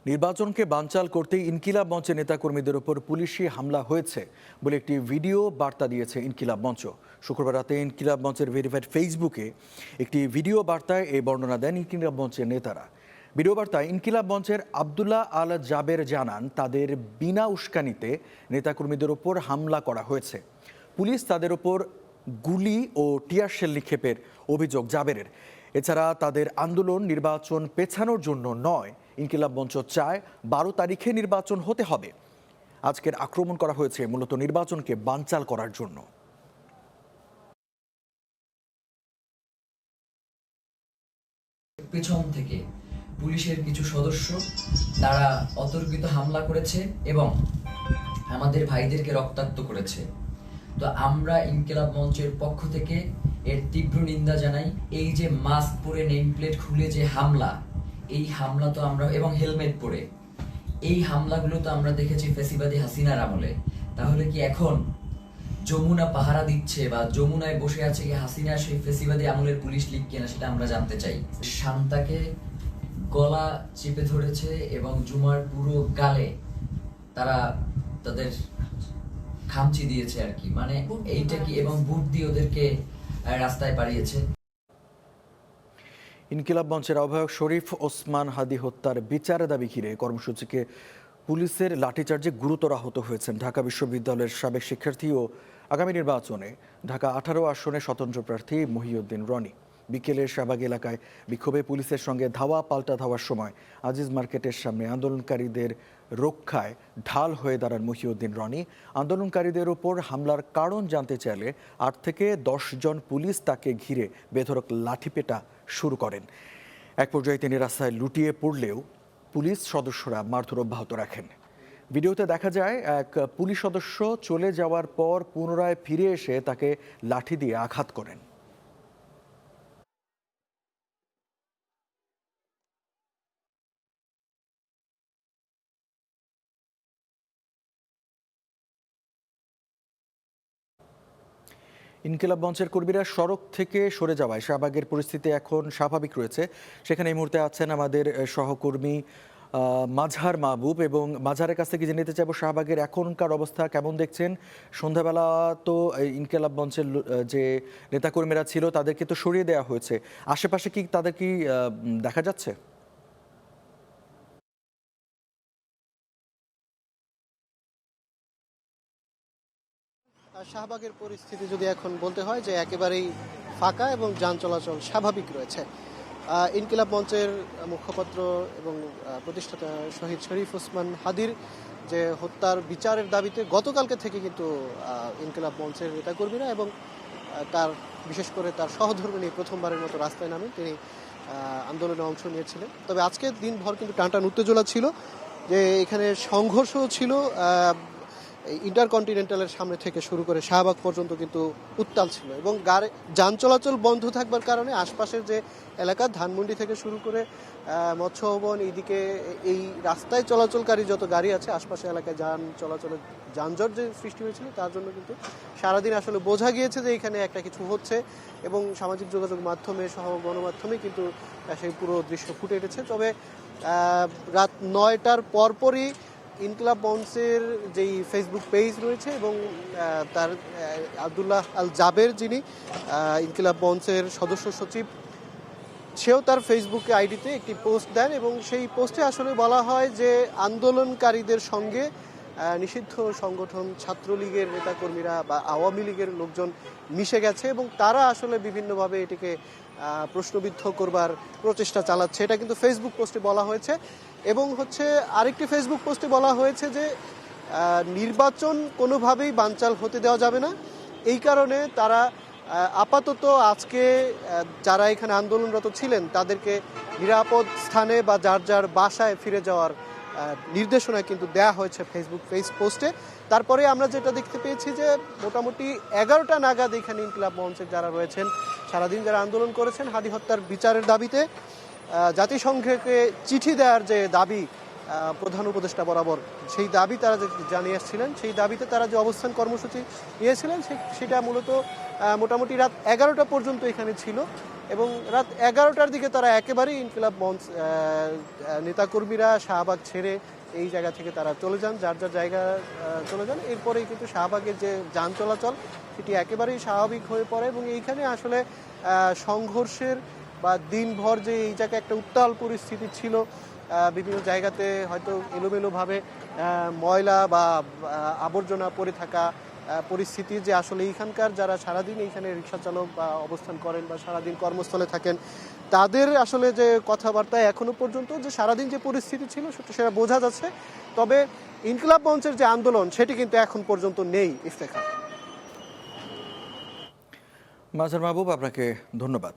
নির্বাচনকে বানচাল করতে ইনকিলাব মঞ্চের নেতাকর্মীদের উপর পুলিশি হামলা হয়েছে বলে একটি ভিডিও বার্তা দিয়েছে ইনকিলাব মঞ্চ। শুক্রবার রাতে ইনকিলাব মঞ্চের ভেরিফাইড ফেসবুকে একটি ভিডিও বার্তায় এই বর্ণনা দেন ইনকিলাব মঞ্চের নেতারা। ভিডিও বার্তায় ইনকিলাব মঞ্চের আব্দুল্লাহ আল জাবের জানান, তাদের বিনা উস্কানিতে নেতাকর্মীদের ওপর হামলা করা হয়েছে। পুলিশ তাদের ওপর গুলি ও টিয়ারশেল নিক্ষেপের অভিযোগ জাবেরের। এছাড়া তাদের আন্দোলন নির্বাচন পেছানোর জন্য নয়, ইনকিলাব মঞ্চ চায় 12 তারিখে নির্বাচন হতে হবে। আজকের আক্রমণ করা হয়েছে মূলত নির্বাচনকে বানচাল করার জন্য। পেছন থেকে পুলিশের কিছু সদস্য তারা অতর্কিত হামলা করেছে এবং আমাদের ভাইদেরকে রক্তাক্ত করেছে। তো আমরা ইনকিলাব মঞ্চের পক্ষ থেকে এর তীব্র নিন্দা জানাই। এই যে মাস্ক পরে নেম প্লেট খুলে যে হামলা, এই হামলা তো আমরা এবং হেলমেট পরে এই হামলাগুলো তো আমরা দেখেছি ফ্যাসিবাদী হাসিনার আমলে। তাহলে কি এখন যমুনা পাহারা দিচ্ছে বা যমুনায় বসে আছে কি হাসিনা সেই ফ্যাসিবাদী আমলের পুলিশ লিগ কিনা, সেটা আমরা জানতে চাই। শান্তাকে গলা চেপে ধরেছে এবং জুমার পুরো গালে তারা তাদের খামচি দিয়েছে আর কি, মানে এইটা কি, এবং বুট দিয়ে ওদেরকে রাস্তায় পাঠিয়েছে। ইনকিলাব মঞ্চের আহ্বায়ক শরীফ ওসমান হাদি হত্যার বিচার দাবি ঘিরে কর্মসূচিকে পুলিশের লাঠিচার্জে গুরুতর আহত হয়েছেন ঢাকা বিশ্ববিদ্যালয়ের সাবেক শিক্ষার্থী ও আগামী নির্বাচনে ঢাকা 18 আসনে স্বতন্ত্র প্রার্থী মহিউদ্দিন রনি। বিকেলে শাহবাগ এলাকায় বিক্ষোভে পুলিশের সঙ্গে ধাওয়া পাল্টা ধাওয়ার সময় আজিজ মার্কেটের সামনে আন্দোলনকারীদের রক্ষায় ঢাল হয়ে দাঁড়ান মহিউদ্দিন রনি। আন্দোলনকারীদের ওপর হামলার কারণ জানতে চাইলে 8 থেকে 10 জন পুলিশ তাকে ঘিরে বেধড়ক লাঠিপেটা শুরু করেন। এক পর্যায়ে তিনি রাস্তায় লুটিয়ে পড়লেও পুলিশ সদস্যরা মারধর অব্যাহত রাখেন। ভিডিওতে দেখা যায় এক পুলিশ সদস্য চলে যাওয়ার পর পুনরায় ফিরে এসে তাকে লাঠি দিয়ে আঘাত করেন। ইনকিলাব মঞ্চের কর্মীরা সড়ক থেকে সরে যাওয়ায় শাহবাগের পরিস্থিতি এখন স্বাভাবিক রয়েছে। সেখানে এই মুহূর্তে আছেন আমাদের সহকর্মী মাঝহার মাহবুব, এবং মাঝহারের কাছ থেকে জেনে নিতে চাইব শাহবাগের এখনকার অবস্থা কেমন দেখছেন। সন্ধ্যাবেলা তো ইনকিলাব মঞ্চের যে নেতাকর্মীরা ছিল তাদেরকে তো সরিয়ে দেওয়া হয়েছে, আশেপাশে কি তাদের কি দেখা যাচ্ছে? শাহবাগের পরিস্থিতি যদি এখন বলতে হয় যে একেবারেই ফাঁকা এবং যান চলাচল স্বাভাবিক রয়েছে। ইনকিলাব মঞ্চের মুখপাত্র এবং প্রতিষ্ঠাতা শহীদ শরীফ ওসমান হাদির যে হত্যার বিচারের দাবিতে গতকালকে থেকে কিন্তু ইনকিলাব মঞ্চের নেতাকর্মীরা এবং তার বিশেষ করে তার সহধর্মিণী প্রথমবারের মতো রাস্তায় নামে তিনি আন্দোলনে অংশ নিয়েছিলেন। তবে আজকে দিনভর কিন্তু টানটান উত্তেজনা ছিল, যে এখানে সংঘর্ষ ছিল ইন্টারকন্টিনেন্টালের সামনে থেকে শুরু করে শাহবাগ পর্যন্ত কিন্তু উত্তাল ছিল, এবং যান চলাচল বন্ধ থাকবার কারণে আশপাশের যে এলাকা ধানমন্ডি থেকে শুরু করে মৎস্য ভবন, এইদিকে এই রাস্তায় চলাচলকারী যত গাড়ি আছে আশপাশের এলাকায় যান চলাচলের যানজট যে সৃষ্টি হয়েছিল, তার জন্য কিন্তু সারাদিন আসলে বোঝা গিয়েছে যে এখানে একটা কিছু হচ্ছে, এবং সামাজিক যোগাযোগ মাধ্যমে সহ গণমাধ্যমে কিন্তু সেই পুরো দৃশ্য ফুটে উঠেছে। তবে রাত 9টার পরপরই ইনকিলাব মঞ্চের যেই ফেসবুক পেজ রয়েছে এবং তার আব্দুল্লাহ আল জাবের, যিনি ইনকিলাব মঞ্চের সদস্য সচিব, সেও তার ফেসবুকে আইডিতে একটি পোস্ট দেন, এবং সেই পোস্টে আসলে বলা হয় যে আন্দোলনকারীদের সঙ্গে নিষিদ্ধ সংগঠন ছাত্রলীগের নেতাকর্মীরা বা আওয়ামী লীগের লোকজন মিশে গেছে, এবং তারা আসলে বিভিন্নভাবে এটিকে প্রশ্নবিদ্ধ করবার প্রচেষ্টা চালাচ্ছে। এটা কিন্তু ফেসবুক পোস্টে বলা হয়েছে। এবং আরেকটি ফেসবুক পোস্টে বলা হয়েছে যে নির্বাচন কোনোভাবেই বানচাল হতে দেওয়া যাবে না। এই কারণে তারা আপাতত আজকে যারা এখানে আন্দোলনরত ছিলেন তাদেরকে নিরাপদ স্থানে বা যার যার বাসায় ফিরে যাওয়ার নির্দেশনা কিন্তু দেয়া হয়েছে ফেসবুক পেজ পোস্টে। তারপরে আমরা যেটা দেখতে পেয়েছি যে মোটামুটি 11টা নাগাদ এখানে ইনকিলাব মঞ্চের যারা রয়েছেন, সারাদিন যারা আন্দোলন করেছেন হাদি হত্যার বিচারের দাবিতে, জাতিসংঘকে চিঠি দেওয়ার যে দাবি প্রধান উপদেষ্টা বরাবর, সেই দাবি তারা যে জানিয়ে আসছিলেন, সেই দাবিতে তারা যে অবস্থান কর্মসূচি নিয়েছিলেন সেটা মূলত মোটামুটি রাত 11টা পর্যন্ত এখানে ছিল। এবং রাত 11টার দিকে তারা একেবারেই ইনকিলাব মঞ্চ নেতাকর্মীরা শাহবাগ ছেড়ে এই জায়গা থেকে তারা চলে যান, যার যার জায়গা চলে যান। এরপরেই কিন্তু শাহবাগের যে যান চলাচল সেটি একেবারেই স্বাভাবিক হয়ে পড়ে এবং এইখানে আসলে সংঘর্ষের বা দিনভর যে এই জায়গায় একটা উত্তাল পরিস্থিতি ছিল, বিভিন্ন জায়গাতে হয়তো এলোমেলোভাবে ময়লা বা আবর্জনা পড়ে থাকা পরিস্থিতি, যে আসলে এইখানকার যারা সারাদিন এইখানে রিক্সা চালক বা অবস্থান করেন বা সারাদিন কর্মস্থলে থাকেন, তাদের আসলে যে কথাবার্তা এখনো পর্যন্ত যে সারাদিন যে পরিস্থিতি ছিল সেটা বোঝা যাচ্ছে। তবে ইনকিলাব মঞ্চের যে আন্দোলন সেটি কিন্তু এখন পর্যন্ত নেই। ইফতেখার। মাজহার মাহবুব, আপনাকে ধন্যবাদ।